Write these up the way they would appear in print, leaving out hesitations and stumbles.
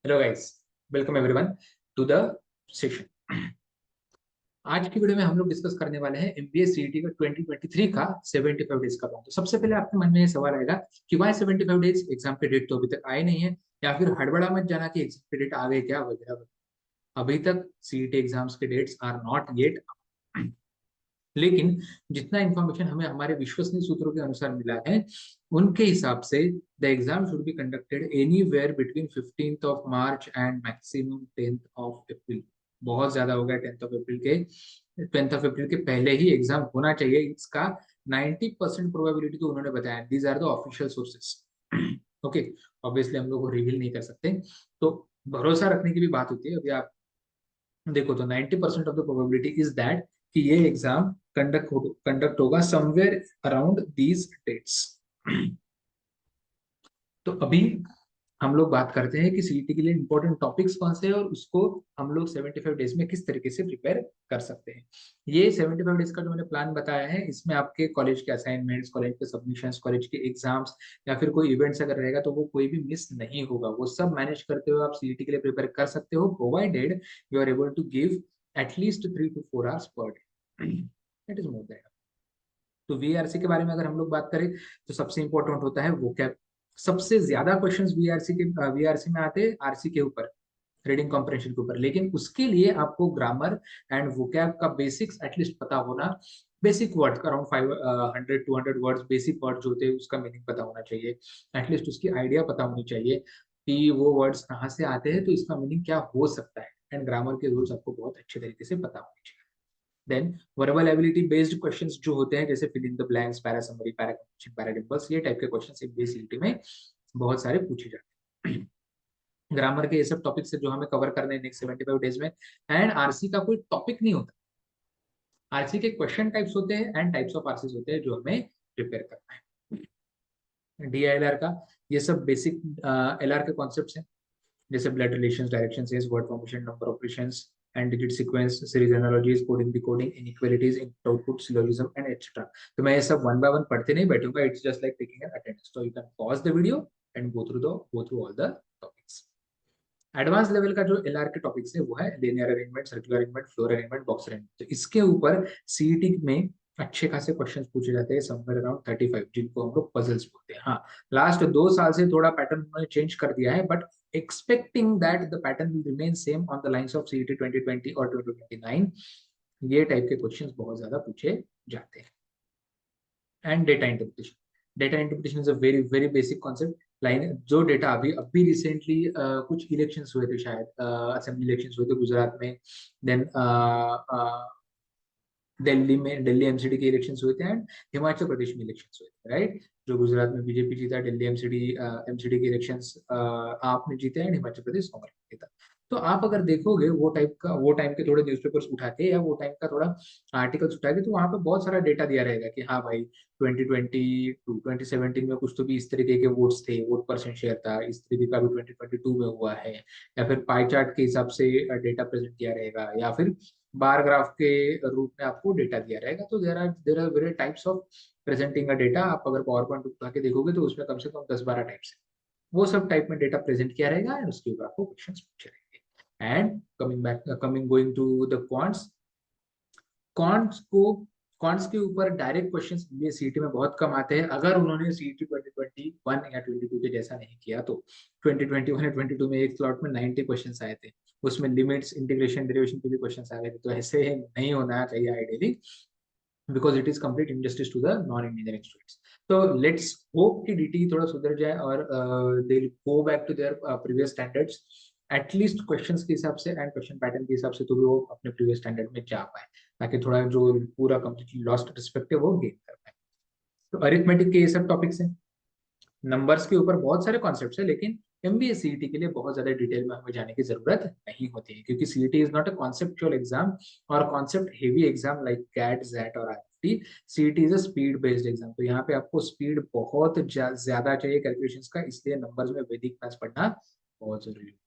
Hello guys, welcome everyone to the session. आज की video में हम लोग डिस्कस करने वाले हैं एमबीए सीईटी का 2023 का 75 डेज का प्लान। तो सबसे पहले आपके मन में ये सवाल आएगा कि वाई 75 डेज, एग्जाम के डेट तो अभी तक आए नहीं है, या फिर हड़बड़ा मत जाना कि एग्जाम के डेट आ गए क्या वगैरह वगैरह। अभी तक सीईटी एग्जाम्स के डेट्स आर नॉट येट, लेकिन जितना इंफॉर्मेशन हमें हमारे विश्वसनीय सूत्रों के अनुसार मिला है, उनके हिसाब से the exam should be conducted anywhere between 15th of March and maximum 10th of April. बहुत ज्यादा हो गया, 10th ऑफ अप्रैल के पहले ही एग्जाम होना चाहिए। इसका 90% प्रोबेबिलिटी तो उन्होंने बताया। These are the official sources. Okay, obviously हम लोग को रिवील नहीं कर सकते, तो भरोसा रखने की भी बात होती है। अभी आप देखो तो 90% of the probability is that कि ये एग्जाम कंडक्ट होगा समवेयर अराउंड दीज डेट्स। तो अभी हम लोग बात करते हैं कि सीईटी के लिए इंपॉर्टेंट टॉपिक्स कौन से हैं और उसको हम लोग 75 डेज में किस तरीके से प्रिपेयर कर सकते हैं। ये 75 डेज का जो मैंने प्लान बताया है, इसमें आपके कॉलेज के असाइनमेंट्स, कॉलेज के सबमिशंस, कॉलेज के एग्जाम्स या फिर कोई इवेंट्स अगर रहेगा तो वो कोई भी मिस नहीं होगा। वो सब मैनेज करते हुए आप सीईटी के लिए प्रिपेयर कर सकते हो, provided you are able to give at least 3 to 4 hours per day. That is more than. तो वीआरसी के बारे में अगर हम लोग बात करें तो सबसे इंपॉर्टेंट होता है वो क्या। सबसे ज्यादा क्वेश्चंस वीआरसी में आते हैं आरसी के ऊपर, रीडिंग कॉम्प्रिहेंशन के ऊपर। लेकिन उसके लिए आपको ग्रामर एंड वोकैब का बेसिक्स एटलीस्ट पता होना। Basic word around 500 200 words, basic word जो होते हैं उसका मीनिंग पता होना चाहिए। एटलीस्ट उसकी आइडिया पता होनी चाहिए कि वो वर्ड्स कहाँ से आते हैं, तो इसका मीनिंग क्या हो सकता है। एंड ग्रामर के रूल्स आपको बहुत अच्छे तरीके से पता होने चाहिए। Then verbal ability based questions जो होते हैं, जैसे fill in the blanks, para summary, para conclusion, para dimples, ये टाइप के क्वेश्चंस एमबीए में बहुत सारे पूछे जाते हैं। ग्रामर के ये सब टॉपिक्स है जो हमें कवर करने हैं नेक्स्ट 75 डेज में। एंड आरसी का कोई टॉपिक नहीं होता, आरसी के क्वेश्चन टाइप्स होते हैं एंड टाइप्स ऑफ आरसीज होते हैं जो हमें प्रिपेयर करना है। डीआईएलआर का ये सब बेसिक एलआर के कॉन्सेप्ट्स हैं, जैसे blood relations, direction says, word formation, number operations and digit sequence, series analogies, coding decoding, inequalities, input output, syllogism and etcetera. तो मैं ये सब वन बाय वन पढ़ते नहीं बैठूंगा, it's just like taking an attendance. तो you can pause the video and go through all the topics. Advance level का जो एलआर के टॉपिक्स है वो है linear arrangement, circular arrangement, floor arrangement, box arrangement. तो इसके ऊपर सीईटी में अच्छे खासे क्वेश्चंस पूछे जाते हैं, समवेयर अराउंड 35, जिनको हम लोग पजल्स बोलते हैं। हाँ, लास्ट 2 साल से थोड़ा पैटर्न उन्होंने चेंज कर दिया है, but expecting that the pattern will remain same on the lines of CET 2020 और 2029, ये टाइप के क्वेश्चंस बहुत ज्यादा पूछे जाते हैं। And data interpretation, data interpretation is a very very basic concept. Line जो डेटा अभी अभी रिसेंटली कुछ इलेक्शंस हुए थे, शायद असेंबली इलेक्शंस हुए थे गुजरात में, देन दिल्ली में, दिल्ली एमसीडी के इलेक्शंस हुए थे एंड हिमाचल प्रदेश में इलेक्शंस हुए थे, राइट। जो गुजरात में बीजेपी जीता, दिल्ली एमसीडी के इलेक्शंस आपने जीते एंड हिमाचल प्रदेश कांग्रेस ने जीता। तो आप अगर देखोगे वो टाइम के थोड़े न्यूज़पेपर्स उठा के या वो टाइम का थोड़ा आर्टिकल्स उठा के, तो वहां पे बहुत सारा डेटा दिया रहेगा कि हाँ भाई 2020 2017 में कुछ तो भी इस तरीके के वोट्स थे, वोट परसेंट शेयर था, इस तरीके का भी 2022 में हुआ है। या फिर पाई चार्ट के हिसाब से डेटा प्रेजेंट किया रहेगा, या फिर बार ग्राफ के रूप में आपको डेटा दिया रहेगा। तो there are very types of presenting का डेटा। आप अगर पावर पॉइंट उठा के देखोगे तो उसमें कम से कम 10-12 टाइप्स है। वो सब टाइप में डेटा प्रेजेंट किया रहेगा एंड उसके ऊपर आपको क्वेश्चन पूछे रहेंगे। And coming going to the quants, quants को क्वांट्स के ऊपर डायरेक्ट क्वेश्चंस ये सीईटी में बहुत कम आते हैं। अगर उन्होंने सीईटी 2021 या 22 के जैसा नहीं किया तो 2021 या 22 में एक स्लॉट में 90 क्वेश्चंस आए थे, उसमें लिमिट्स, इंटीग्रेशन, डेरिवेशन के भी क्वेश्चंस आ गए थे। तो ऐसे नहीं होना चाहिए ideally, because it is complete injustice to the non engineering students. तो लेट्स होप कि डीटी थोड़ा सुधर जाए और they go back to their previous standards, at least questions के हिसाब से एंड क्वेश्चन पैटर्न के हिसाब से, तो भी वो अपने प्रीवियस स्टैंडर्ड में जा पाए, ताकि थोड़ा जो पूरा कंप्लीटली लॉस्ट रिस्पेक्ट है वो गेन कर पाए। तो अरिथमेटिक के ये सब टॉपिक्स हैं। नंबर्स के ऊपर बहुत सारे कॉन्सेप्ट्स है, लेकिन एमबीए सीईटी के लिए बहुत ज्यादा डिटेल में हमें जाने की जरूरत नहीं होती है, क्योंकि CET is not a conceptual exam और concept heavy exam like CAT, XAT और IIT. CET is a speed based exam, तो यहाँ पे आपको स्पीड बहुत ज्यादा चाहिए कैलकुलेशंस का, इसलिए नंबर्स में वैदिक मैथ्स पढ़ना बहुत जरूरी है।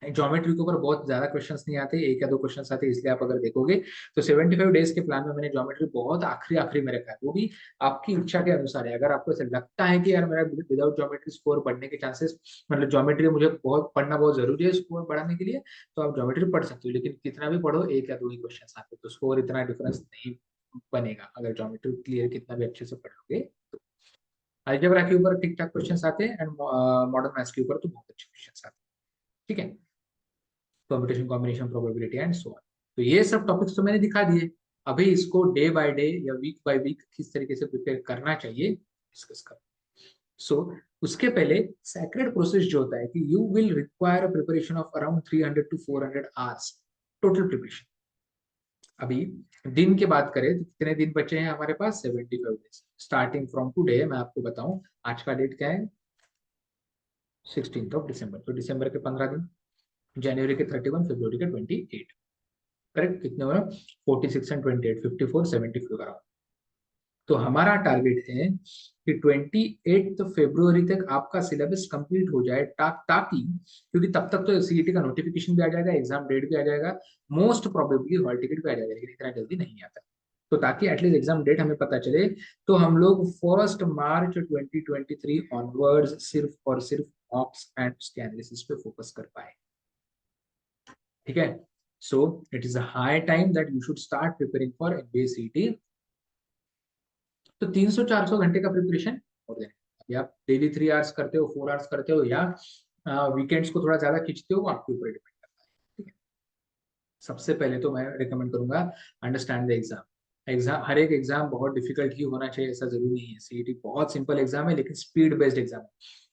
ज्योमेट्री के ऊपर बहुत ज्यादा क्वेश्चंस नहीं आते, एक या दो क्वेश्चंस आते हैं, इसलिए आप अगर देखोगे तो 75 डेज के प्लान में मैंने ज्योमेट्री बहुत आखिरी आखिरी में रखा है, वो भी आपकी इच्छा के अनुसार है। अगर आपको ऐसा लगता है कि यार मेरा विदाउट ज्योमेट्री स्कोर बढ़ने के चांसेस, मतलब ज्योमेट्री मुझे बहुत पढ़ना बहुत जरूरी है स्कोर बढ़ाने के लिए, तो आप ज्योमेट्री पढ़ सकते हो, लेकिन कितना भी पढ़ो एक या दो ही क्वेश्चन आते तो स्कोर इतना डिफरेंस नहीं बनेगा अगर ज्योमेट्री क्लियर कितना भी अच्छे से पढ़ लोगे। अलजेब्रा के ऊपर ठीक ठाक क्वेश्चन आते हैं, एंड मॉडर्न मैथ्स के ऊपर तो बहुत अच्छे क्वेश्चन आते हैं। ठीक है, permutation combination probability and so on. तो ये सब टॉपिक्स तो मैंने दिखा दिए। अभी इसको डे बाय डे या वीक बाय वीक किस तरीके से प्रिपेयर करना चाहिए डिस्कस कर। सो उसके पहले सैक्रेड प्रोसेस जो होता है कि you will require preparation of around 300 to 400 hours total preparation. अभी दिन की बात करें तो कितने दिन बचे हैं हमारे पास? 75 डेज स्टार्टिंग फ्रॉम टुडे। मैं आपको बताऊं आज का डेट क्या है, 16 दिसंबर। तो दिसंबर के 15 दिन, जनवरी के 31, फरवरी के 28, करेक्ट? कितने हो रहा? 46 एंड 28, 54, 74। तो हमारा टारगेट है कि 28 फरवरी तक आपका सिलेबस कंप्लीट हो जाए, ताकि, क्योंकि तब तक तो सीईटी का नोटिफिकेशन भी आ जाएगा, एग्जाम डेट भी आ जाएगा, मोस्ट प्रोबेबली हॉल टिकट भी आ जाएगा, लेकिन इतना जल्दी नहीं आता। तो ताकि एटलीस्ट एग्जाम डेट हमें पता चले, तो हम लोग 1 मार्च 2023 ऑनवर्ड्स सिर्फ और सिर्फ मॉक्स एंड उसके एनालिसिस पे फोकस कर पाए। ठीक है, so it is a high time that you should start preparing for MBA CET. तो 300-400 घंटे का प्रिपरेशन और देना। अभी आप डेली 3 आवर्स करते हो, 4 आवर्स करते हो, या वीकेंड्स को थोड़ा ज्यादा खींचते हो, वो आपके ऊपर डिपेंड करता है। ठीक है, सबसे पहले तो मैं रिकमेंड करूंगा अंडरस्टैंड द एग्जाम। हर एक एग्जाम बहुत डिफिकल्ट ही होना चाहिए ऐसा जरूरी नहीं है। सीईटी बहुत सिंपल एग्जाम है, लेकिन स्पीड बेस्ड एग्जाम है।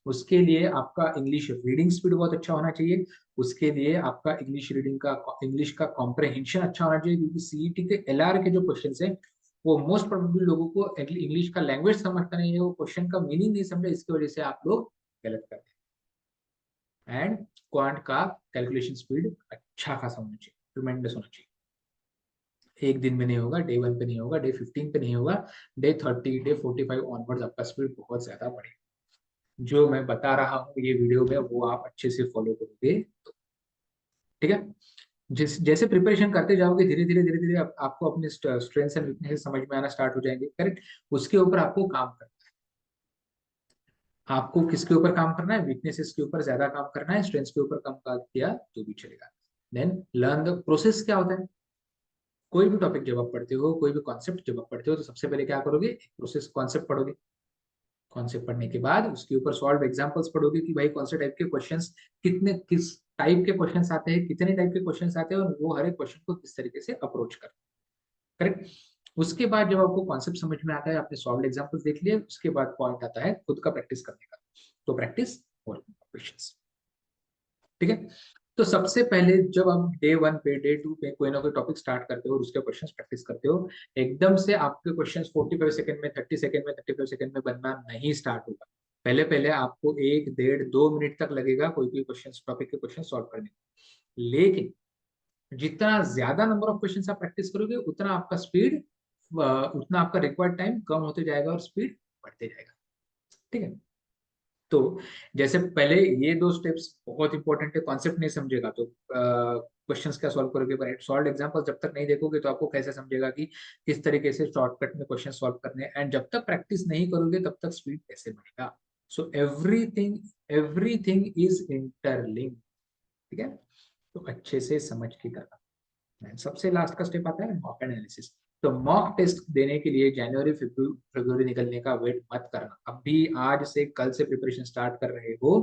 उसके लिए आपका इंग्लिश रीडिंग स्पीड बहुत अच्छा होना चाहिए। उसके लिए आपका इंग्लिश का कॉम्प्रहेंशन अच्छा होना चाहिए, क्योंकि सीईटी के एलआर के जो क्वेश्चन है वो मोस्ट प्रोबेबली लोगों को इंग्लिश का लैंग्वेज समझता नहीं है, वो क्वेश्चन का मीनिंग नहीं समझे, इसकी वजह से आप लोग गलत करते हैं। एंड क्वांट का कैलकुलेशन स्पीड अच्छा खासा होना चाहिए, ट्रिमेंडस होना चाहिए। एक दिन में नहीं होगा, डे 1 पे नहीं होगा, डे 15 पे नहीं होगा, डे 30, डे 45 ऑनवर्ड्स आपका स्पीड बहुत ज्यादा बढ़ेगा। जो मैं बता रहा हूँ ये वीडियो में, वो आप अच्छे से फॉलो करोगे तो। ठीक है, जिस जैसे प्रिपरेशन करते जाओगे, धीरे धीरे आपको अपने स्ट्रेंथ्स एंड वीकनेस समझ में आना स्टार्ट हो जाएंगे, करेक्ट? उसके ऊपर आपको काम करना है। आपको किसके ऊपर काम करना है? वीकनेसेस के ऊपर ज्यादा काम करना है, स्ट्रेंथ्स के ऊपर कम काम किया तो भी चलेगा। Then learn the process. क्या होता है? कोई भी टॉपिक जब आप पढ़ते हो, कोई भी कॉन्सेप्ट जब आप पढ़ते हो, तो सबसे पहले क्या करोगे? प्रोसेस कॉन्सेप्ट पढ़ोगे। कॉन्सेप्ट पढ़ने के बाद उसके ऊपर सॉल्व एग्जांपल्स पढ़ोगे कि भाई कौन से टाइप के क्वेश्चंस, कितने किस टाइप के क्वेश्चंस आते हैं, कितने टाइप के क्वेश्चंस आते हैं, और वो हर एक क्वेश्चन को किस तरीके से अप्रोच कर, करेक्ट? उसके बाद जब आपको कॉन्सेप्ट समझ में आता है, आपने सॉल्व एग्जांपल्स देख लिए, उसके बाद पॉइंट आता है खुद का प्रैक्टिस करने का। तो प्रैक्टिस और क्वेश्चंस। ठीक है, तो सबसे पहले जब आप डे 1 पे, डे 2 पे कोई ना कोई टॉपिक स्टार्ट करते हो और उसके क्वेश्चंस प्रैक्टिस करते हो, एकदम से आपके क्वेश्चंस 45 सेकंड में, 30 सेकंड में, 35 सेकंड में बनना नहीं स्टार्ट होगा। पहले पहले आपको 1, 1.5, 2 मिनट तक लगेगा कोई कोई क्वेश्चन, टॉपिक के क्वेश्चन सॉल्व करने में। लेकिन जितना ज्यादा नंबर ऑफ क्वेश्चन आप प्रैक्टिस करोगे, उतना आपका स्पीड, उतना आपका रिक्वायर्ड टाइम कम होते जाएगा और स्पीड बढ़ते जाएगा। ठीक है, तो जैसे पहले ये दो स्टेप्स बहुत इंपॉर्टेंट है। कॉन्सेप्ट नहीं समझेगा तो क्वेश्चंस क्या सॉल्व करोगे? पर सॉल्व एग्जांपल जब तक नहीं देखोगे तो आपको कैसे समझेगा कि किस तरीके से शॉर्टकट में क्वेश्चन सॉल्व करने हैं? एंड जब तक प्रैक्टिस नहीं करोगे तब तक स्पीड कैसे बढ़ेगा? So everything everything is interlink. ठीक है, तो अच्छे से समझ के करना। सबसे लास्ट का स्टेप आता है मॉक एनालिसिस। तो मॉक टेस्ट देने के लिए जनवरी फरवरी निकलने का वेट मत करना। अभी आज से कल से प्रिपरेशन स्टार्ट कर रहे हो,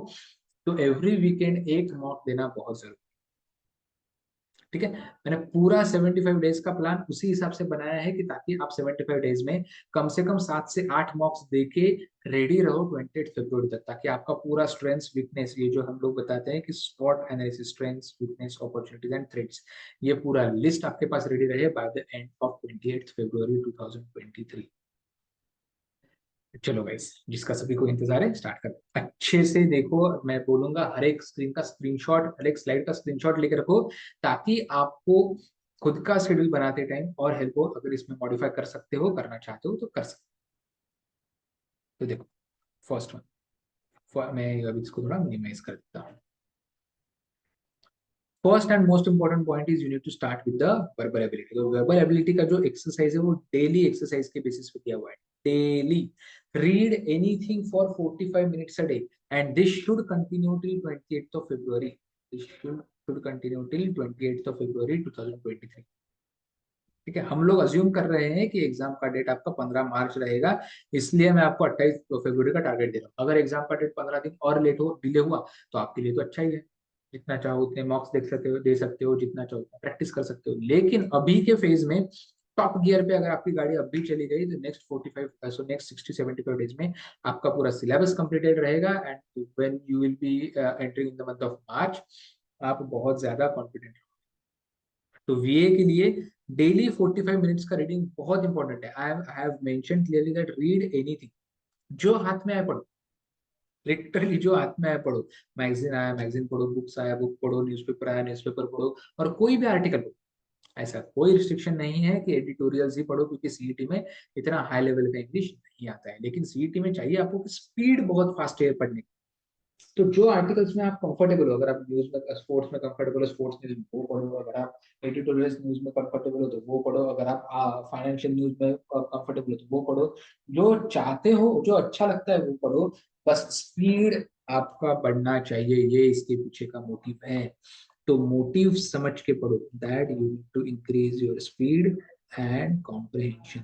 तो एवरी वीकेंड एक मॉक देना बहुत जरूरी। ठीक है, मैंने पूरा 75 डेज का प्लान उसी हिसाब से बनाया है कि ताकि आप 75 डेज में कम से कम 7 से 8 मॉक्स देके रेडी रहो 28 फरवरी तक, ताकि आपका पूरा स्ट्रेंथ्स वीकनेस, ये जो हम लोग बताते हैं कि spot analysis, strengths weakness opportunities and threats, ये पूरा लिस्ट आपके पास रेडी रहे बाय द एंड ऑफ 28 फरवरी 2023। चलो गाइस, जिसका सभी को इंतजार है, स्टार्ट कर अच्छे से देखो। मैं बोलूंगा हर एक स्क्रीन का स्क्रीनशॉट, हर एक स्लाइड का स्क्रीनशॉट लेकर रखो, ताकि आपको खुद का शेड्यूल बनाते टाइम और हेल्प हो। अगर इसमें मॉडिफाई कर सकते हो, करना चाहते हो तो कर सकते हो। तो देखो, फर्स्ट वन, मैं अभी इसको थोड़ा मिनिमाइज कर देता हूँ। First and most important point is you need to start with the verbal ability. तो वर्बल एबिलिटी का जो एक्सरसाइज है वो डेली एक्सरसाइज के बेसिस पे दिया हुआ है। Daily read anything for 45 minutes a day and this should continue till 28th of February. This should continue till 28th of February 2023। ठीक है, हम लोग अज्यूम कर रहे हैं कि एग्जाम का डेट आपका 15 मार्च रहेगा, इसलिए मैं आपको 28 फरवरी का टारगेट दे रहा हूँ। अगर एग्जाम का डेट 15 दिन और लेट हो, डिले हुआ, तो आपके लिए तो अच्छा ही है। जितना चाहो उतने मार्क्स देख सकते हो, दे सकते हो, जितना चाहो उतना प्रैक्टिस कर सकते हो। लेकिन अभी के फेज में टॉप गियर पे अगर आपकी गाड़ी अब भी चली गई तो नेक्स्ट 45 नेक्स्ट 60-75 डेज में आपका पूरा सिलेबस कंप्लीटेड रहेगा and when you will be entering in the month of March, आप बहुत ज्यादा कॉन्फिडेंट। तो वीए के लिए डेली 45 मिनट्स का रीडिंग बहुत इंपॉर्टेंट है। I have mention clearly that read anything, जो हाथ में आए पढ़ो, लिटरली जो हाथ में आए पढ़ो। मैगजीन आया मैगजीन पढ़ो, बुक्स आया बुक पढ़ो, न्यूज़पेपर आया न्यूज़पेपर पढ़ो, और कोई भी आर्टिकल पढ़ो। ऐसा कोई रिस्ट्रिक्शन नहीं है कि एडिटोरियल्स ही पढ़ो, क्योंकि सीईटी में इतना हाई लेवल का इंग्लिश नहीं आता है। लेकिन सीईटी में चाहिए आपको स्पीड बहुत फास्ट है पढ़ने की। तो जो आर्टिकल्स में आप कंफर्टेबल हो, अगर आप न्यूज में स्पोर्ट्स में कंफर्टेबल हो स्पोर्ट्स न्यूज में वो पढ़ो, अगर आप एडिटोरियल न्यूज में कंफर्टेबल हो तो वो पढ़ो, अगर आप फाइनेंशियल न्यूज में कंफर्टेबल हो तो वो पढ़ो। जो चाहते हो, जो अच्छा लगता है वो पढ़ो। बस स्पीड आपका बढ़ना चाहिए, ये इसके पीछे का मोटिव है। तो मोटिव समझ के पढ़ो, that you need to increase your speed and comprehension.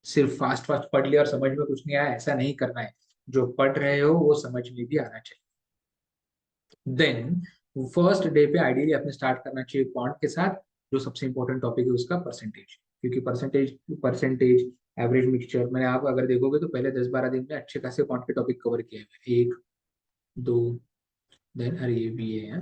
सिर्फ फास्ट फास्ट पढ़ लिया और समझ में कुछ नहीं आया, ऐसा नहीं करना है। जो पढ़ रहे हो वो समझ में भी आना चाहिए। देन फर्स्ट डे पे आइडियली अपने स्टार्ट करना चाहिए क्वांट के साथ। जो सबसे इंपॉर्टेंट टॉपिक है उसका परसेंटेज, क्योंकि परसेंटेज परसेंटेज एवरेज मिक्सचर, मैंने आप अगर देखोगे तो पहले 10-12 दिन में अच्छे खासे क्वांट के टॉपिक कवर किए हैं। एक दो, देन अरे ये भी है,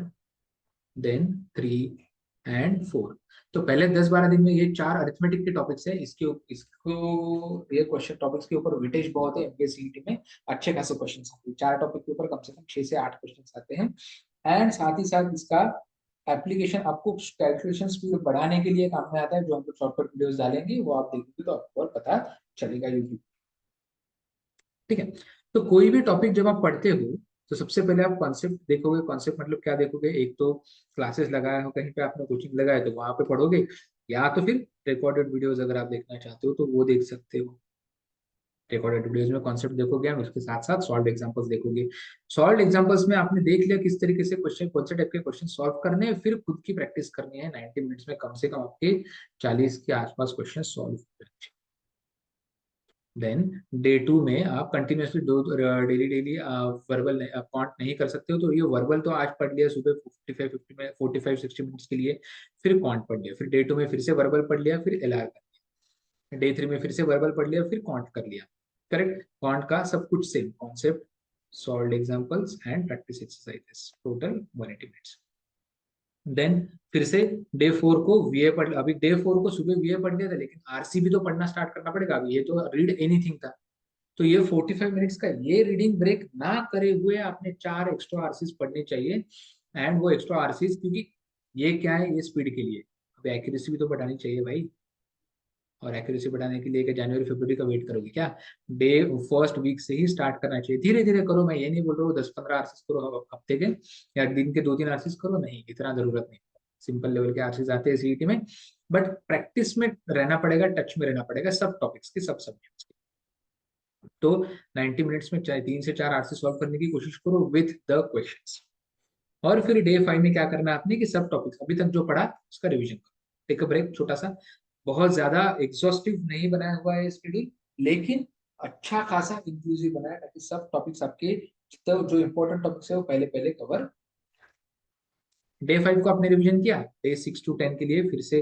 देन 3 एंड 4। तो पहले 10-12 दिन में ये 4 अरिथमेटिक के टॉपिक्स है। इसको ये क्वेश्चन टॉपिक्स के ऊपर वेटेज बहुत है एमपीएससी में। अच्छे खासे क्वेश्चन आते हैं 4 टॉपिक के ऊपर, कम से कम 6 से 8 क्वेश्चन आते हैं। एंड साथ ही साथ इसका एप्लीकेशन आपको कैलकुलेशन स्पीड बढ़ाने के लिए काम में आता है, जो हम लोग शॉर्टकट वीडियोस डालेंगे वो आप देखोगे तो आपको और पता चलेगा यूट्यूब। ठीक है, तो कोई भी टॉपिक जब आप पढ़ते हो तो सबसे पहले आप कॉन्सेप्ट देखोगे। कॉन्सेप्ट मतलब क्या देखोगे, एक तो क्लासेस लगाया हो कहीं पे आपने, कोचिंग लगाया तो वहां पे पढ़ोगे, या तो फिर रिकॉर्डेड वीडियोस अगर आप देखना चाहते हो तो वो देख सकते हो। रिकॉर्डेड वीडियोस में कॉन्सेप्ट देखोगे और उसके साथ साथ सॉल्व एग्जांपल्स देखोगे। सॉल्व एग्जांपल्स में आपने देख लिया किस तरीके से क्वेश्चन, कौन से टाइप के क्वेश्चन सॉल्व करने हैं, फिर खुद की प्रैक्टिस करनी है। 90 मिनट्स में कम से कम आपके 40 के आसपास क्वेश्चन सॉल्व करने हैं। देन डे 2 में आप कंटिन्यूसली दो डेली डेली वर्बल काउंट नहीं कर सकते हो, तो ये वर्बल तो आज पढ़ लिया सुबह 45-60 मिनट्स के लिए, फिर काउंट पढ़ लिया, फिर डे 2 में फिर से वर्बल पढ़ लिया, फिर एलआर कर लिया, डे 3 में फिर से वर्बल पढ़ लिया, फिर काउंट कर लिया। करेक्ट, काउंट का सब कुछ same concept, solve examples and practice exercises, total 180 minutes. Then फिर से डे 4 को वीए पढ़, अभी डे 4 को सुबह वीए पढ़ लिया था, लेकिन आरसी भी तो पढ़ना स्टार्ट करना पड़ेगा। अभी ये तो रीड एनीथिंग था, तो ये 45 मिनट्स का ये रीडिंग ब्रेक ना करे हुए आपने 4 एक्स्ट्रा आरसीज पढ़ने चाहिए। एंड वो एक्स्ट्रा आरसीज, क्योंकि ये क्या है, ये स्पीड के लिए। अब एक्यूरेसी भी तो बढ़ानी चाहिए भाई, और एक्यूरेसी बढ़ाने के लिए क्या जनवरी फरवरी का वेट करोगे क्या? डे फर्स्ट वीक से ही स्टार्ट करना चाहिए, धीरे धीरे करो। मैं ये नहीं बोल रहा हूँ 10-15 आरसीज करो हफ्ते के, या दिन के 2-3 आरसीज करो, नहीं, इतना जरूरत नहीं। सिंपल लेवल के आरसीज आते हैं सीईटी में, बट प्रैक्टिस में रहना पड़ेगा, टच में रहना पड़ेगा सब टॉपिक्स के, सब सब्जेक्ट्स के। तो 90 मिनट्स में चाहे 3 से 4 आरसी सॉल्व करने की कोशिश करो विथ द क्वेश्चंस। और फिर डे 5 में क्या करना है आपने कि सब टॉपिक्स अभी तक जो पढ़ा उसका रिवीजन करो। टेक अ ब्रेक छोटा सा, बहुत ज्यादा एग्जॉस्टिव नहीं बनाया हुआ है स्केड्यूल, लेकिन अच्छा खासा इंक्लूसिव बनाया, ताकि सब टॉपिक्स आपके जितना जो इंपॉर्टेंट टॉपिक्स है वो पहले पहले कवर। डे 5 को आपने रिवीजन किया, डे 6 to 10 के लिए फिर से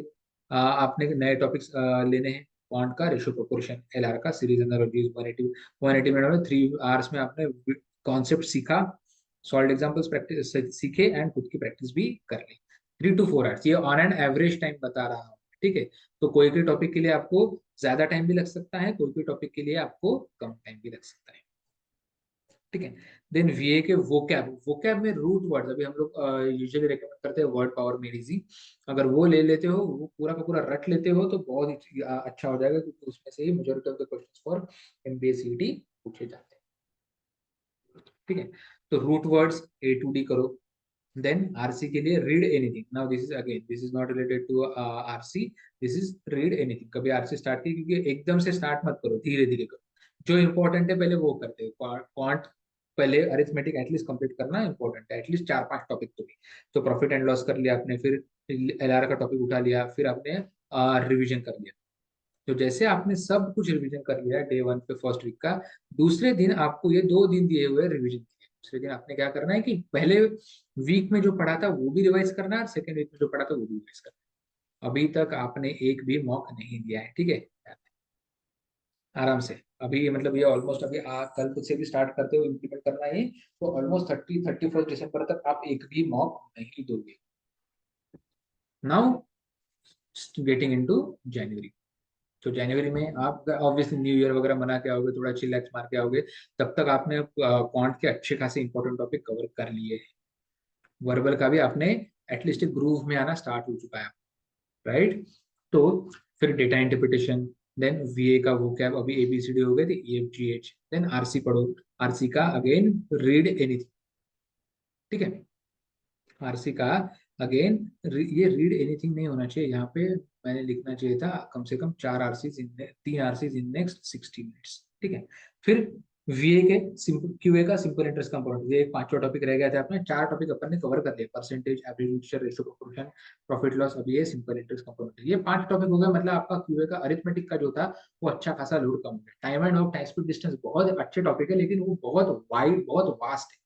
आपने नए टॉपिक्स लेने हैं। क्वांट का, रेशियो प्रोपोर्शन, एलआर का, सीरीज एनालॉजीज, 180 मिनट में 3 आवर्स में आपने कॉन्सेप्ट सीखा, सॉल्व एग्जांपल्स प्रैक्टिस सीखे एंड खुद की प्रैक्टिस भी कर ली। 3 to 4 आवर्स, ये ऑन एन एवरेज टाइम बता रहा हूँ। ठीक है, तो कोई कोई टॉपिक के लिए आपको ज्यादा टाइम भी लग सकता है, कोई कोई टॉपिक के लिए आपको कम टाइम भी लग सकता है। ठीक है, देन वीए के वोकैब, वोकैब में रूट वर्ड्स, अभी हम लोग यूजुअली रेकमेंड करते हैं वर्ड पावर मेड इजी। अगर वो ले लेते हो, वो पूरा का पूरा रट लेते हो तो बहुत ही अच्छा हो जाएगा, क्योंकि उसमें से ही majority of the questions for MBA CET पूछे जाते हैं। ठीक है, तो root words A to D करो, देन आरसी के लिए read anything, now this is again, this is not related to RC, this is read anything. कभी आरसी स्टार्ट की, क्योंकि एकदम से स्टार्ट मत करो, धीरे धीरे करो, जो इंपॉर्टेंट है पहले वो करते हो। क्वांट पहले अरिथमेटिक एटलीस्ट कंप्लीट करना इंपॉर्टेंट है, एटलीस्ट 4-5 टॉपिक तो भी। तो प्रॉफिट एंड लॉस कर लिया आपने, फिर एलआर का टॉपिक उठा लिया, फिर आपने रिवीजन कर लिया। तो जैसे आपने सब कुछ रिवीजन कर लिया डे 1 पे फर्स्ट वीक का, दूसरे दिन आपको ये 2 दिन दिए हुए रिवीजन के लिए, दूसरे दिन आपने क्या करना है कि पहले वीक में जो पढ़ा था वो भी रिवाइज करना है, और सेकेंड वीक में जो पढ़ा था वो भी रिवाइज करना है। अभी तक आपने एक भी मॉक नहीं दिया है, ठीक है? आराम से। अभी मतलब ये ऑलमोस्ट अभी कल से भी स्टार्ट करते हो इम्प्लीमेंट करना है, तो ऑलमोस्ट 31 दिसंबर तक आप एक भी मॉक नहीं दोगे। नाउ गेटिंग इनटू जनवरी। तो जनवरी में आप ऑब्वियसली न्यू ईयर वगैरह मना के आओगे, थोड़ा चिलैक्स मार के आओगे, तब तक आपने क्वांट के अच्छे खासे इंपॉर्टेंट टॉपिक कवर कर लिए हैं। वर्बल का भी आपने एटलीस्ट ग्रूव में आना स्टार्ट हो चुका है, राइट? तो फिर डेटा इंटरप्रिटेशन, देन वीए का वो कैब, अभी एबीसीडी हो गए थे, EFGH, देन आरसी पढ़ो। आरसी का अगेन रीड एनीथिंग, ठीक है? आरसी का अगेन ये रीड एनीथिंग नहीं होना चाहिए यहाँ पे, मैंने लिखना चाहिए था कम से कम 3 आरसीज इन नेक्स्ट 60 मिनट्स, ठीक है? फिर वीए के सिंपल, क्यूए का सिंपल इंटरेस्ट कंपोनेंट, ये 5वां टॉपिक रह गया था अपने, 4 टॉपिक अपन ने कवर कर लिए, percentage, average, ratio, proportion, profit loss, अभी ये सिंपल इंटरेस्ट कंपोनेंट, ये 5 टॉपिक हो गया। मतलब आपका क्यूए का अरिथमेटिक का जो था वो अच्छा खासा लोड कम हो गया। Time and work, time speed distance बहुत अच्छे टॉपिक है, लेकिन वो बहुत वाइड, बहुत वास्ट है।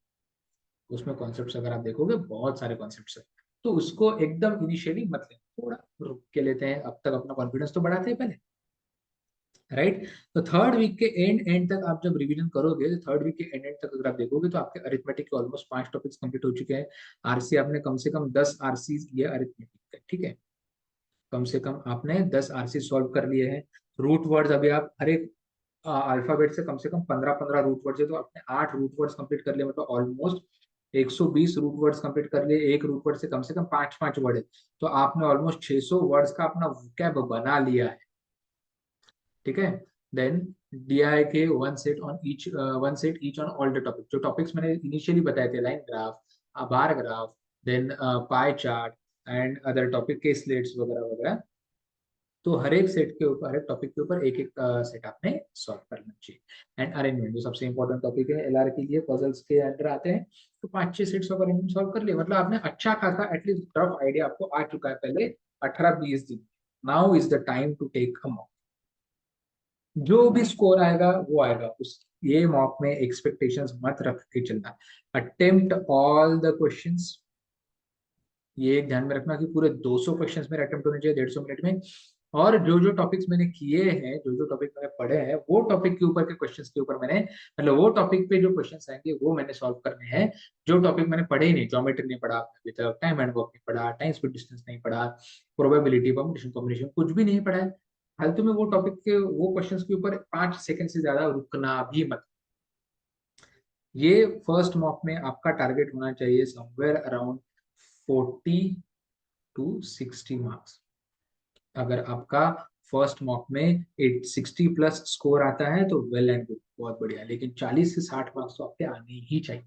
उसमें कॉन्सेप्ट्स अगर आप देखोगे बहुत सारे कॉन्सेप्ट्स है, तो उसको एकदम इनिशियली मत लें, थोड़ा रुक के लेते हैं, अब तक अपना कॉन्फिडेंस तो बढ़ाते हैं पहले, राइट? तो थर्ड वीक के एंड तक आप जब रिवीजन करोगे, तो थर्ड वीक के एंड तक अगर आप देखोगे तो आपके अरिथमेटिक के ऑलमोस्ट 5 टॉपिक्स कंप्लीट हो चुके हैं। आरसी आपने कम से कम 10 आरसी लिए अरिथमेटिक के, ठीक है? कम से कम आपने 10 आरसी सॉल्व कर लिए हैं। रूट वर्ड्स अभी आप हर एक अल्फाबेट से कम 15-15 रूट वर्ड्स है, तो आपने 8 रूट वर्ड्स कंप्लीट कर लिए, मतलब ऑलमोस्ट 120 रूट वर्ड्स कंप्लीट कर लिए। एक रूट वर्ड से कम 5-5 वर्ड है, तो आपने ऑलमोस्ट 600 वर्ड्स का अपना वोकैब बना लिया है, ठीक है? देन डीआई के one set each on all the topic, जो टॉपिक्स मैंने इनिशियली बताए थे, line graph, bar graph, then pie chart and other topic के स्लेट्स वगैरह वगैरह, तो हर एक सेट के ऊपर, हर एक टॉपिक के ऊपर एक एक सेट आपने सॉल्व करना चाहिए। एंड अरेंजमेंट जो सबसे इंपॉर्टेंट टॉपिक है एलआर के लिए, पजल्स के अंडर आते हैं, तो 5-6 सेट्स ऑफ अरेंजमेंट सॉल्व कर लिए, मतलब आपने अच्छा खासा एटलीस्ट रफ आइडिया आपको आ चुका है पहले 18-20 दिन। Now is the time to take a mock. जो भी स्कोर आएगा वो आएगा, उस ये मॉक में एक्सपेक्टेशंस मत रख के चलना। अटेम्प्ट ऑल द क्वेश्चंस, ये एक ध्यान में रखना कि पूरे 200 क्वेश्चंस मेरे अटेम्प्ट होने चाहिए 150 मिनट में। और जो जो टॉपिक्स मैंने किए हैं, जो जो टॉपिक मैंने पढ़े हैं, वो टॉपिक के ऊपर के क्वेश्चंस के ऊपर मैंने, मतलब वो टॉपिक पे जो क्वेश्चंस आएंगे वो मैंने सॉल्व करने हैं। जो टॉपिक मैंने पढ़े ही नहीं, ज्योमेट्री नहीं पढ़ा आपने अभी तक, टाइम एंड वर्क नहीं पढ़ा, टाइम स्पीड डिस्टेंस नहीं पढ़ा, प्रोबेबिलिटी, परमुटेशन, कॉम्बिनेशन कुछ भी नहीं पढ़ा है, फालतू में वो टॉपिक के वो क्वेश्चंस के ऊपर 5 सेकंड से ज्यादा रुकना भी मत। ये फर्स्ट मॉक में आपका टारगेट होना चाहिए समवेयर अराउंड 40 to 60 मार्क्स। अगर आपका फर्स्ट मॉक में 60 प्लस स्कोर आता है तो वेल एंड गुड, बहुत बढ़िया, लेकिन 40 से 60 मार्क्स तो आपके आने ही चाहिए।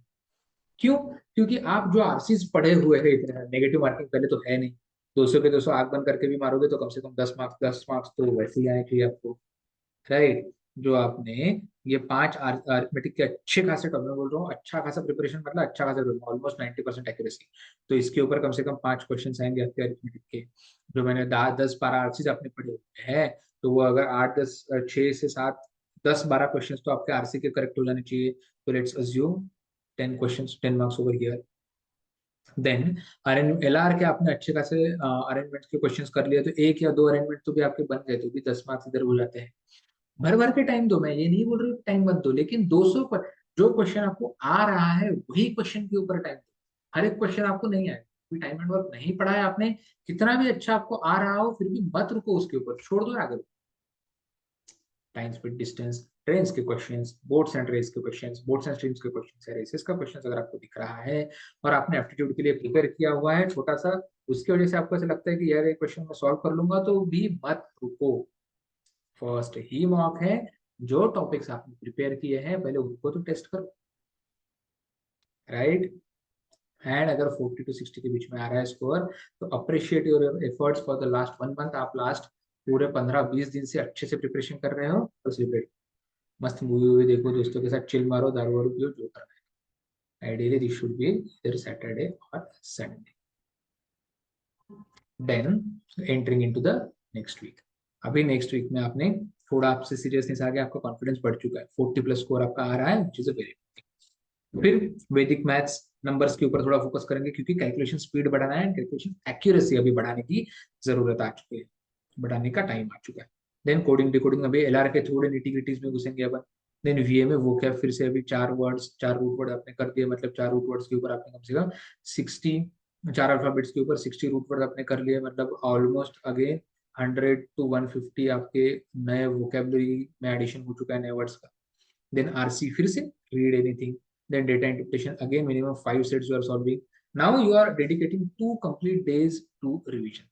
क्यों? क्योंकि आप जो आरसीज पढ़े हुए हैं, इतने नेगेटिव मार्किंग पहले तो है नहीं, 200 के 200 आग बंद करके भी मारोगे तो कम से कम 10 मार्क्स तो वैसे ही आए चाहिए आपको, राइट? जो आपने ये 5 अरिथमेटिक के अच्छे खासे टॉपिक, मैं बोल रहा हूँ अच्छा खासा प्रिपरेशन, मतलब अच्छा खासा, ऑलमोस्ट 90% एक्यूरेसी, तो इसके ऊपर कम से कम 5 क्वेश्चन आएंगे आपके अरिथमेटिक के। जो मैंने 10-12 आरसीज आपने पढ़े हुए हैं, तो वो अगर 6 से 7 10-12 क्वेश्चन तो आपके आरसी के करेक्ट हो जाने चाहिए। तो let's assume 10 question, 10 marks over here. Then LR के आपने अच्छे खासे अरेंजमेंट के क्वेश्चंस कर लिए, तो एक या दो अरेंजमेंट तो भी आपके बन गए, तो भी 10 मार्क्स इधर हो जाते हैं। भर भर के टाइम दो, मैं ये नहीं बोल रही टाइम मत दो, लेकिन 200 पर जो क्वेश्चन आपको आ रहा है वही क्वेश्चन के ऊपर टाइम दो। हर एक क्वेश्चन आपको नहीं आएगा, कोई टाइम एंड वर्क नहीं पढ़ा है आपने, कितना भी अच्छा आपको आ रहा हो फिर भी मत रुको उसके ऊपर, छोड़ दो आगे। टाइम स्पीड डिस्टेंस, ट्रेन्स के क्वेश्चंस, बोट्स एंड रेस के क्वेश्चंस, बोट्स एंड स्ट्रीम्स के क्वेश्चंस है, रेसेस का क्वेश्चन अगर आपको दिख रहा है और आपने एप्टीट्यूड के लिए प्रिपेयर किया हुआ है छोटा सा, उसकी वजह से आपको ऐसा लगता है कि यार ये क्वेश्चन मैं सॉल्व कर लूंगा, तो भी मत रुको। फर्स्ट ही मॉक है, जो टॉपिक्स आपने प्रिपेयर किए हैं पहले उनको तो टेस्ट करो, राइट? एंड अगर 40 to 60 के बीच में आ रहा है स्कोर, तो appreciate your efforts for the last 1 month. आप लास्ट पूरे 15-20 दिन से अच्छे से प्रिपरेशन कर रहे हो, बस रिपीट। मस्त मूवी वूवी देखो, दोस्तों के साथ चिल मारो, दारू वारू पियो, जो करना है। आइडियली दिस शुड बी इधर सैटरडे और Sunday, then entering into the next week. अभी नेक्स्ट वीक में आपने थोड़ा आपसे सीरियसनेस आ गया, आपका कॉन्फिडेंस बढ़ चुका है, 40+ स्कोर आपका आ रहा है, विच इज अ वेरी। फिर वैदिक मैथ्स नंबर्स के ऊपर थोड़ा फोकस करेंगे, क्योंकि कैलकुलेशन स्पीड बढ़ाना है, कैलकुलेशन एक्यूरेसी अभी बढ़ाने की जरूरत आ चुकी है, बढ़ाने का टाइम आ चुका है। देन कोडिंग डिकोडिंग, अभी एलआर के थोड़े निटी में घुसेंगे अपन। देन वीए में वो क्या, फिर से अभी 4 रूट वर्ड आपने कर दिए, मतलब 4 रूट वर्ड्स के ऊपर आपने कम से कम 60, 4 अल्फाबेट्स के ऊपर 60 रूट वर्ड आपने कर लिए, मतलब ऑलमोस्ट अगेन 100 to 150 आपके नए वोकेबलरी में एडिशन हो चुका है, नए वर्ड्स का। then RC फिर से read anything, then data interpretation again minimum 5 sets you are solving. Now you are dedicating 2 complete days to revision.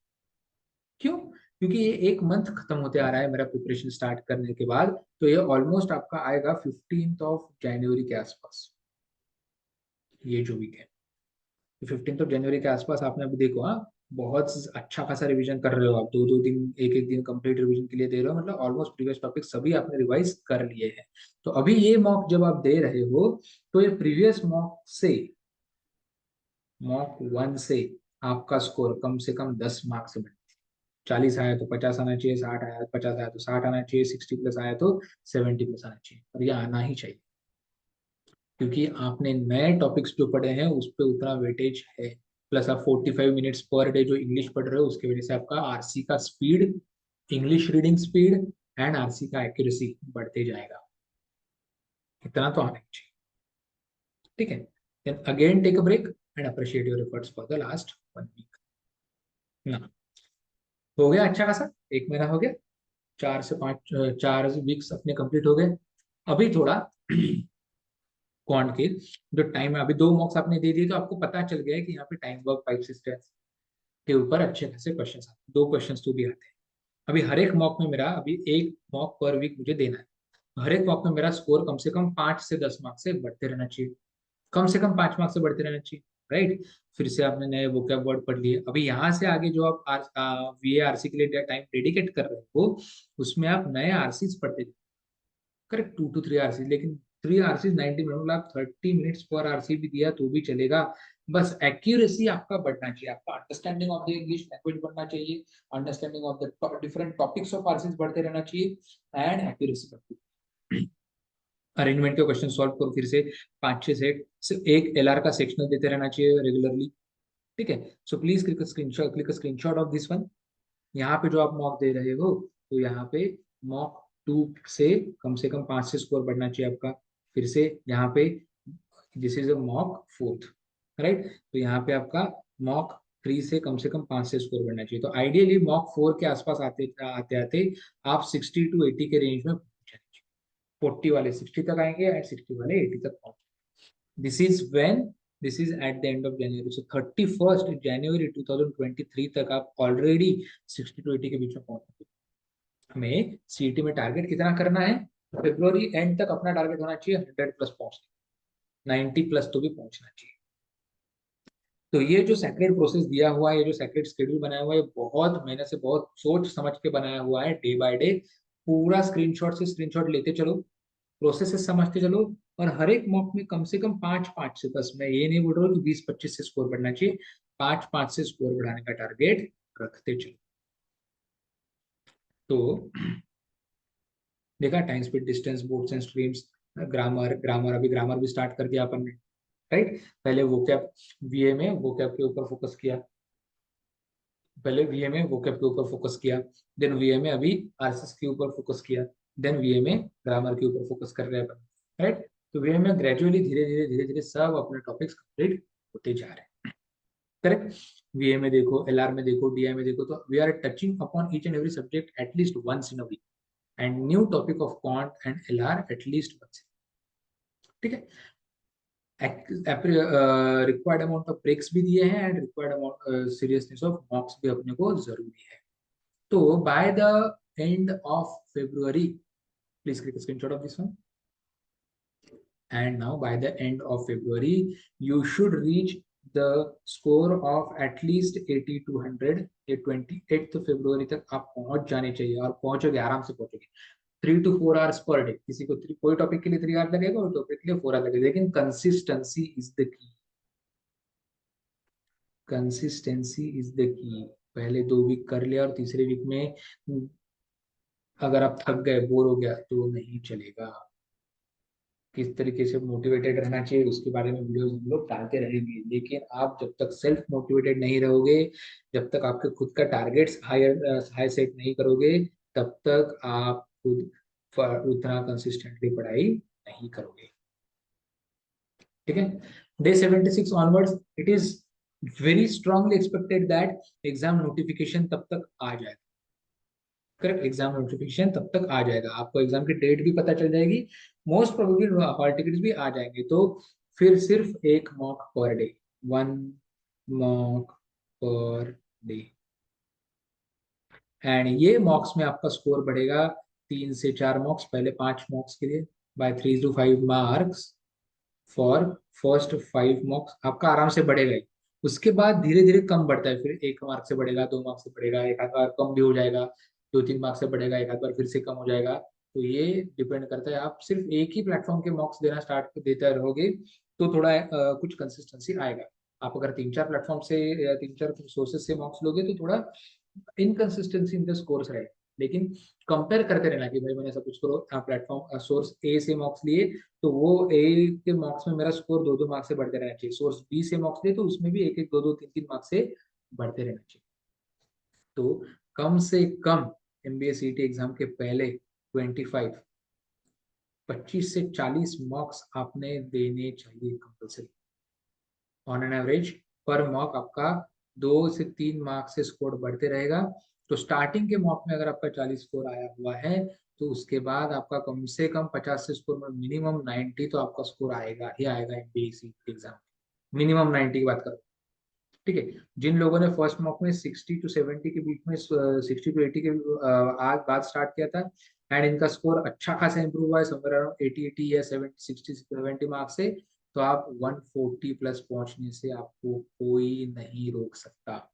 क्यों? क्योंकि ये 1 मंथ खत्म होते आ रहा है मेरा प्रिपरेशन स्टार्ट करने के बाद, तो ये ऑलमोस्ट आपका आएगा 15 जनवरी के आसपास, ये जो वीक है। तो 15 जनवरी के आसपास आपने अभी देखो, हाँ बहुत अच्छा खासा रिवीजन कर रहे हो आप, 2-2 दिन, एक दिन कंप्लीट रिवीजन के लिए दे रहे हो, मतलब ऑलमोस्ट प्रीवियस टॉपिक सभी आपने रिवाइज कर लिए हैं। तो अभी ये मॉक जब आप दे रहे हो, तो ये प्रीवियस मॉक 1 से आपका स्कोर कम से कम 10 मार्क्स से बढ़े। 40 आया तो 50 आना चाहिए, 60 आया 50 आया तो 60 आना चाहिए, 60+ आया तो 70+ आना चाहिए, और ये आना ही चाहिए, क्योंकि आपने नए टॉपिक्स जो पढ़े हैं उस पर उतना वेटेज है। प्लस आप 45 मिनट्स पर डे जो इंग्लिश पढ़ रहे हो, उसकी वजह से आपका आरसी का speed, English reading speed and RC का एक्यूरेसी बढ़ते जाएगा। इतना तो आना ही चाहिए, ठीक है। Then again take a break and appreciate your efforts for the last 1 week ना। हो गया अच्छा खासा, 1 महीना हो गया, 4 से 5, 4 वीक्स अपने कंप्लीट हो गए। अभी थोड़ा क्वांट के जो टाइम है, अभी 2 मॉक्स आपने दे दिए, तो आपको पता चल गया है कि यहाँ पे टाइम वर्क पाइप सिस्टम के ऊपर अच्छे खासे क्वेश्चन आते हैं, 2 क्वेश्चन तो भी आते हैं। अभी हर एक मॉक में मेरा, अभी 1 मॉक पर वीक मुझे देना है, हर एक मॉक में मेरा स्कोर कम से कम 5 से 10 मार्क्स से बढ़ते रहना चाहिए, कम से कम 5 मार्क्स से बढ़ते रहना चाहिए, राइट। फिर से आपने नए वोकैब वर्ड पढ़ लिए, अभी यहाँ से आगे जो आप वी ए आरसी के लिए टाइम डेडिकेट कर रहे हो, उसमें आप नए आरसीज पढ़ते, करेक्ट, 2 to 3 आरसी, लेकिन 3 आरसी 90 मिनट, मतलब आप 30 मिनट्स पर आरसी भी दिया तो भी चलेगा। बस एक्यूरेसी आपका बढ़ना चाहिए, आपका understanding of the English language बढ़ना चाहिए, understanding of the different topics of RCs बढ़ते रहना चाहिए एंड एक्यूरेसी बढ़ती। अरेंजमेंट के क्वेश्चन सॉल्व करो, फिर से 5-6 सेट से एक एलआर का सेक्शनल देते रहना चाहिए रेगुलरली, ठीक है। So please click a screenshot of this one. यहाँ पे जो आप मॉक दे रहे हो, तो यहाँ पे मॉक 2 से कम 5 से स्कोर बढ़ना चाहिए आपका। फिर से यहाँ पे this is a mock 4, right, तो यहाँ पे आपका मॉक 3 से कम 5 से स्कोर बढ़ना चाहिए। तो आइडियली मॉक 4 के आसपास आते आते आते आप 60 to 80 के रेंज में पहुंच जाएंगे, 40 वाले 60 तक आएंगे एंड 60 वाले 80 तक पहुंचेंगे। This is at the end of January, so 31 जनवरी 2023 तक आप ऑलरेडी 60 to 80 के बीच में पहुंचेंगे। हमें सीईटी में टारगेट कितना करना है, फेब्रुवरी एंड तक अपना टारगेट होना चाहिए 100+ पहुंचना, 90+ तो भी पहुंचना चाहिए। तो ये जो सेक्रेट प्रोसेस दिया हुआ है, ये जो सेक्रेट शेड्यूल बनाया हुआ है, ये बहुत मेहनत से, बहुत सोच समझ के बनाया हुआ है, डे बाय डे पूरा स्क्रीनशॉट से स्क्रीनशॉट लेते चलो, प्रोसेस समझते चलो, और हर एक मॉक में कम से कम 5-5 से, बस मैं ये नहीं बोल रहा हूँ कि 20-25 से स्कोर बढ़ना चाहिए, 5-5 से स्कोर बढ़ाने का टारगेट रखते चलो। तो देखा, time speed distance boards and streams, grammar grammar अभी ग्रामर भी स्टार्ट कर दिया अपन ने, राइट। पहले वोकैब वीए में वोकैब के ऊपर फोकस किया, पहले वीए में वोकैब के ऊपर फोकस किया, देन वीए में अभी आरएसएस के ऊपर फोकस किया, देन वीए में ग्रामर के ऊपर फोकस कर रहे हैं अपन, राइट। तो वीए में ग्रेजुअली धीरे धीरे सब अपने टॉपिक्स कंप्लीट होते जा रहे हैं, करेक्ट। वीए में देखो, एलआर में देखो, डीआई में देखो, तो we are touching upon each and every subject at least once in a week, and new topic of quant and LR at least once, ठीक है। रिक्वायर्ड अमाउंट ऑफ ब्रेक्स भी दिए हैं and required amount seriousness of mocks भी अपने को जरूरी है। तो by the end of February, please click screenshot of this one, and now by the end of February you should reach the score of at least 80 to 100, ये 28 फरवरी तक आप पहुंच जाने चाहिए, और पहुंचोगे, आराम से पहुंचोगे। 3 to 4 hours पर डे, किसी को कोई टॉपिक के लिए 3 hour लगेगा, कोई टॉपिक के लिए 4 hour लगेगा, लेकिन consistency is the key. Consistency is the key. पहले 2 वीक कर लिया और तीसरे वीक में अगर आप थक गए, बोर हो गया, तो नहीं चलेगा। किस तरीके से मोटिवेटेड रहना चाहिए उसके बारे में वीडियोस हम लोग डालते रहेंगे, लेकिन आप जब तक सेल्फ मोटिवेटेड नहीं रहोगे, जब तक आपके खुद का टारगेट्स हाई सेट नहीं करोगे, तब तक आप खुद उतना कंसिस्टेंटली पढ़ाई नहीं करोगे। ठीक है। Day 76 onwards, it is very strongly expected that exam notification तब तक आ जाएगा। करेक्ट, एग्जाम नोटिफिकेशन तब तक आ जाएगा, आपको एग्जाम की डेट भी पता चल जाएगी, मोस्ट प्रोबेबली हॉल टिकट्स भी आ जाएंगे। तो फिर सिर्फ एक mock per day, 1 mock per day, and ये मॉक्स में आपका स्कोर बढ़ेगा 3 से 4 मॉक्स, पहले 5 मॉक्स के लिए by 3 to 5 marks for first 5 mocks आपका आराम से बढ़ेगा ही। उसके बाद धीरे धीरे कम बढ़ता है, फिर 1 मार्क से बढ़ेगा, 2 मार्क से बढ़ेगा, एक आध बार कम भी हो जाएगा, 2-3 मार्क से बढ़ेगा, एक आध बार फिर से कम हो जाएगा। तो ये डिपेंड करता है, आप सिर्फ एक ही प्लेटफॉर्म के मॉक्स देना स्टार्ट देते रहोगे तो थोड़ा कुछ कंसिस्टेंसी आएगा। आप अगर 3-4 प्लेटफॉर्म से या 3-4 सोर्सेज से मॉक्स लोगे तो थोड़ा इनकंसिस्टेंसी इन द स्कोर्स रहेगा। लेकिन कंपेयर करते रहना कि भाई मैंने सब कुछ करो, प्लेटफॉर्म सोर्स ए से मॉक्स लिए तो वो ए के मॉक्स में मेरा स्कोर 2-2 मार्क्स से बढ़ते रहना चाहिए, सोर्स बी से मॉक्स लिए तो उसमें भी 1-1, 2-2, 3-3 मार्क्स से बढ़ते रहना चाहिए। तो कम से कम एमबीए सीटी एग्जाम के पहले 25 से 40 मॉक्स आपने देने चाहिए कंपल्सरी। ऑन एन एवरेज पर मॉक आपका 2 से 3 मार्क्स से स्कोर बढ़ते रहेगा। तो स्टार्टिंग के मॉक में अगर आपका 40 स्कोर आया हुआ है, तो उसके बाद आपका कम से कम 50 से स्कोर में मिनिमम 90 तो आपका स्कोर आएगा ही आएगा एमपीएससी एग्जाम, मिनिमम 90 की बात करो। ठीक है। जिन लोगों ने फर्स्ट मॉक में 60 to 70 के बीच में, 60 to 80 के आज बाद स्टार्ट किया था, एंड इनका स्कोर अच्छा खासा इंप्रूव हुआ है, समवेयर अराउंड 80 या 60-70 मार्क्स से, तो आप 140 प्लस पहुंचने से आपको कोई नहीं रोक सकता।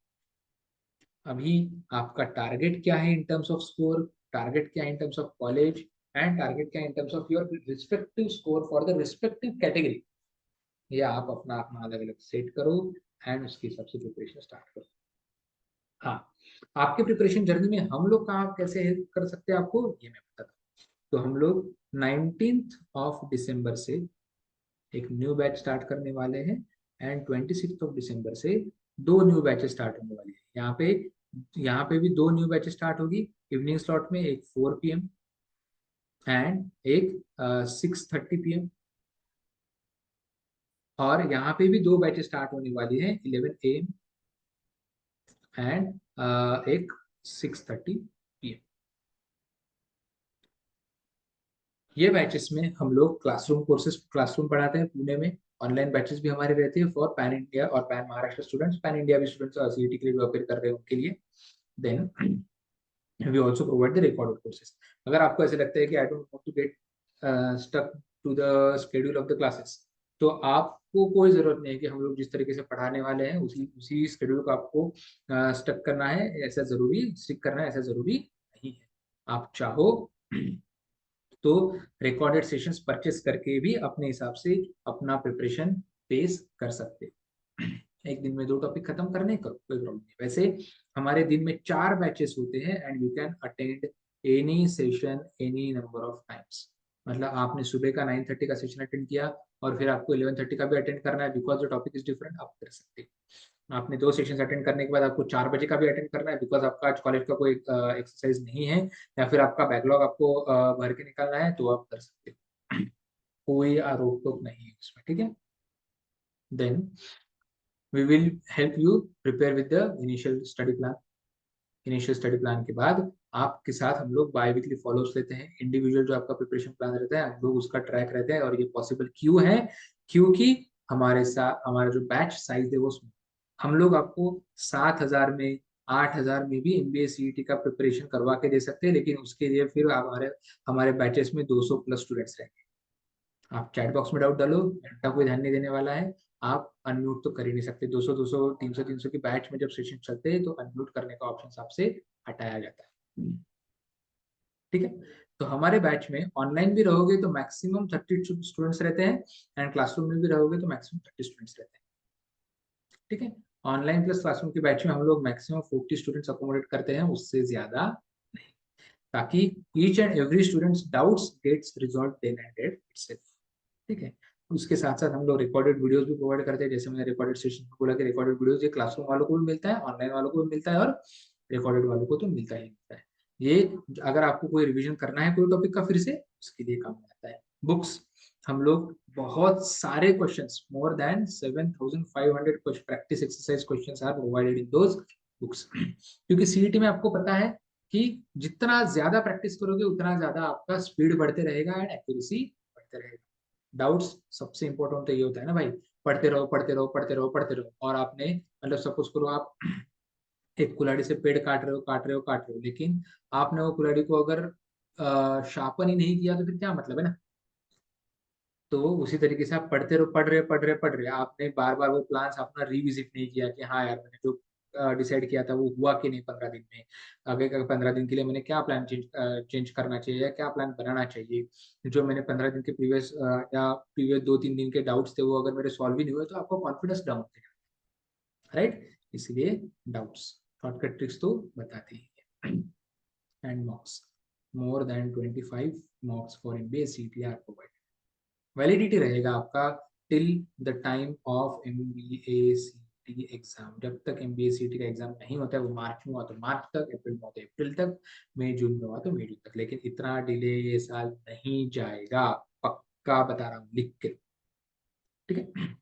अभी आपका टारगेट क्या है in terms off score, target क्या है in terms of college, and target क्या है in terms of your respective score for the respective category, ये आप अपना अपना अलग अलग सेट करो एंड उसके हिसाब से प्रिपरेशन स्टार्ट करो। हाँ, आपके प्रिपरेशन जर्नी में हम लोग कहाँ कैसे हेल्प कर सकते हैं आपको, ये मैं बताता हूँ। तो हम लोग 19 दिसंबर से एक न्यू बैच स्टार्ट करने वाले हैं, एंड 26 दिसंबर से 2 न्यू बैचेस स्टार्ट होने वाली है। यहाँ पे भी 2 न्यू बैचेस स्टार्ट होगी इवनिंग स्लॉट में, एक 4 PM एंड एक 6:30 PM। और यहाँ पे भी 2 बैचेस स्टार्ट होने वाली है, 11 AM एंड एक 6:30 PM। ये बैचेस में हम लोग क्लासरूम पढ़ाते हैं पुणे में। ऑनलाइन बैचेस भी हमारे रहते हैं फॉर पैन इंडिया और pan Maharashtra students, pan India भी स्टूडेंट्स सीईटी के लिए जो अपेयर कर रहे हैं उनके लिए। Then we also provide the recorded courses. अगर आपको ऐसे लगता है कि I don't want to get stuck to the schedule of the classes, तो आपको कोई जरूरत नहीं है कि हम लोग जिस तरीके से पढ़ाने वाले हैं उसी उसी स्केड्यूल को आपको स्टक करना है, ऐसा जरूरी स्टिक करना है, ऐसा जरूरी नहीं है। आप चाहो तो रिकॉर्डेड सेशंस परचेस करके भी अपने हिसाब से अपना प्रिपरेशन पेस कर सकते हैं। एक दिन में 2 टॉपिक खत्म करने का कोई प्रॉब्लम नहीं। वैसे हमारे दिन में 4 बैचेस होते हैं and you can attend any session any number of times. मतलब आपने सुबह का 9:30 का सेशन अटेंड किया और फिर आपको 11:30 का भी अटेंड करना है, because the topic is different, आप कर सकते हैं। आपने 2 सेशंस अटेंड करने के बाद आपको 4 बजे का भी अटेंड करना है, बिकॉज आपका आज कॉलेज का कोई एक्सरसाइज नहीं है, या फिर आपका बैकलॉग आपको भर के निकालना है, तो आप कर सकते हो। कोई रोक टोक नहीं है इसमें। ठीक है। Then we will help you prepare with the initial study plan. Initial study plan के बाद आपके साथ हम लोग बाई वीकली फॉलोअप्स लेते हैं। इंडिविजुअल जो आपका प्रिपरेशन प्लान रहता है हम लोग उसका ट्रैक रहते हैं, और ये पॉसिबल क्यों है, क्योंकि हमारे साथ हमारा जो बैच साइज है वो हम लोग आपको 7,000 में 8,000 में भी एमबीए सीईटी का प्रिपरेशन करवा के दे सकते हैं, लेकिन उसके लिए फिर हमारे हमारे बैचेस में 200 प्लस स्टूडेंट्स रहेंगे। आप चैट बॉक्स में डाउट डालो, घंटा कोई ध्यान नहीं देने वाला है। आप अनम्यूट तो कर ही नहीं सकते। 200 200 300 300 की बैच में जब सेशन चलते हैं तो अनम्यूट करने का ऑप्शन आपसे हटाया जाता है। ठीक है, तो हमारे बैच में ऑनलाइन भी रहोगे तो मैक्सिमम 30 स्टूडेंट्स रहते हैं, एंड क्लासरूम में भी रहोगे तो मैक्सिमम 30 स्टूडेंट्स रहते हैं। ठीक है, ऑनलाइन प्लस क्लासरूम की बैच में हम लोग मैक्सिमम 40 स्टूडेंट्स अकोमोडेट करते हैं, उससे ज्यादा नहीं, ताकि each and every students doubts gets resolve then end date itself. ठीक है, उसके साथ साथ हम लोग रिकॉर्डेड वीडियोस भी प्रोवाइड करते हैं। जैसे मैंने रिकॉर्डेड सेशन में बोला कि रिकॉर्डेड वीडियोस ये क्लासरूम वालों को भी मिलता है, ऑनलाइन वालों को भी मिलता है, और रिकॉर्डेड वालों को तो मिलता ही मिलता है। ये अगर आपको कोई रिवीजन करना है कोई टॉपिक का फिर से, उसके लिए काम आता है। बुक्स, हम लोग बहुत सारे questions, more than 7500 practice exercise questions are provided in those books. क्योंकि सीईटी में आपको पता है कि जितना ज्यादा प्रैक्टिस करोगे उतना ज्यादा आपका स्पीड बढ़ते रहेगा एंड एक्यूरेसी बढ़ते रहेगा। डाउट्स सबसे इंपॉर्टेंट तो ये होता है ना भाई, पढ़ते रहो पढ़ते रहो पढ़ते रहो पढ़ते रहो, और आपने मतलब सपोज करो आप एक कुल्हाड़ी से पेड़ काट रहे हो काट रहे हो काट रहे हो, लेकिन आपने वो कुल्हाड़ी को अगर शार्पन ही नहीं किया तो फिर क्या मतलब है ना। तो उसी तरीके से आप पढ़ते रहो, पढ़ रहे आपने बार बार वो प्लान्स अपना रिविजिट नहीं किया कि हाँ यार मैंने जो डिसाइड किया था वो हुआ कि नहीं 15 दिन में, आगे का 15 दिन के लिए मैंने क्या प्लान चेंज करना चाहिए या क्या प्लान बनाना चाहिए। जो मैंने 15 दिन के प्रीवियस या प्रीवियस 2-3 दिन के डाउट्स थे वो अगर मेरे सॉल्व ही नहीं हुए तो आपको कॉन्फिडेंस डाउन हो, राइट। इसलिए डाउट्स शॉर्टकट ट्रिक्स तो बताते ही हैं। And marks, more than 25 marks for MBA सीटी आर प्रोवाइडेड। वैलिडिटी रहेगा आपका till the time of MBA सीटी एग्जाम। जब तक एमबीए सीटी का एग्जाम नहीं होता है, वो मार्च में हुआ तो मार्च तक, अप्रैल में हुआ तो अप्रैल तक, मई जून में हुआ तो मई जून तक, लेकिन इतना डिले ये साल नहीं जाएगा, पक्का बता रहा हूँ लिख के। ठीक है,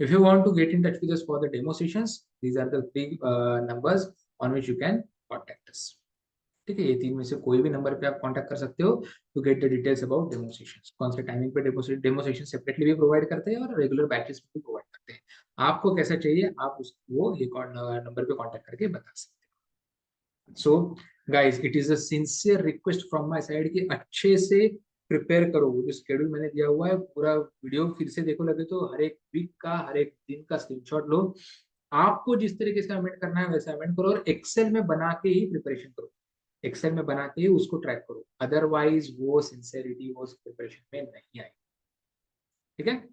if you want to get in touch with us for the demo sessions, these are the three numbers on which you can contact us. ठीक है, ये तीन में से कोई भी नंबर पे आप कांटेक्ट कर सकते हो to get the details about demo sessions. कौन से टाइमिंग पे डेमो सेशन सेपरेटली भी प्रोवाइड करते हैं और रेगुलर बैचेस भी प्रोवाइड करते हैं। आपको कैसा चाहिए आप उसको ये नंबर पे कांटेक्ट करके बता सकते हैं। So guys, it is a sincere request from my side कि अच्छे से प्रिपेयर करो। वो जो स्केड्यूल मैंने दिया हुआ है पूरा वीडियो फिर से देखो, लगे तो हर एक वीक का हर एक दिन का स्क्रीनशॉट लो। आपको जिस तरीके से अमेंड करना है वैसे अमेंड करो, और एक्सेल में बना के ही प्रिपरेशन करो, एक्सेल में बना के उसको ट्रैक करो, अदरवाइज वो सिंसेरिटी वो प्रिपरेशन में नहीं आएगी। ठीक है,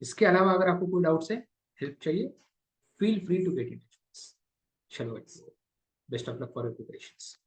इसके अलावा अगर आपको कोई डाउट्स है, हेल्प चाहिए, feel free to get in touch. चलो, best of luck for your preparations.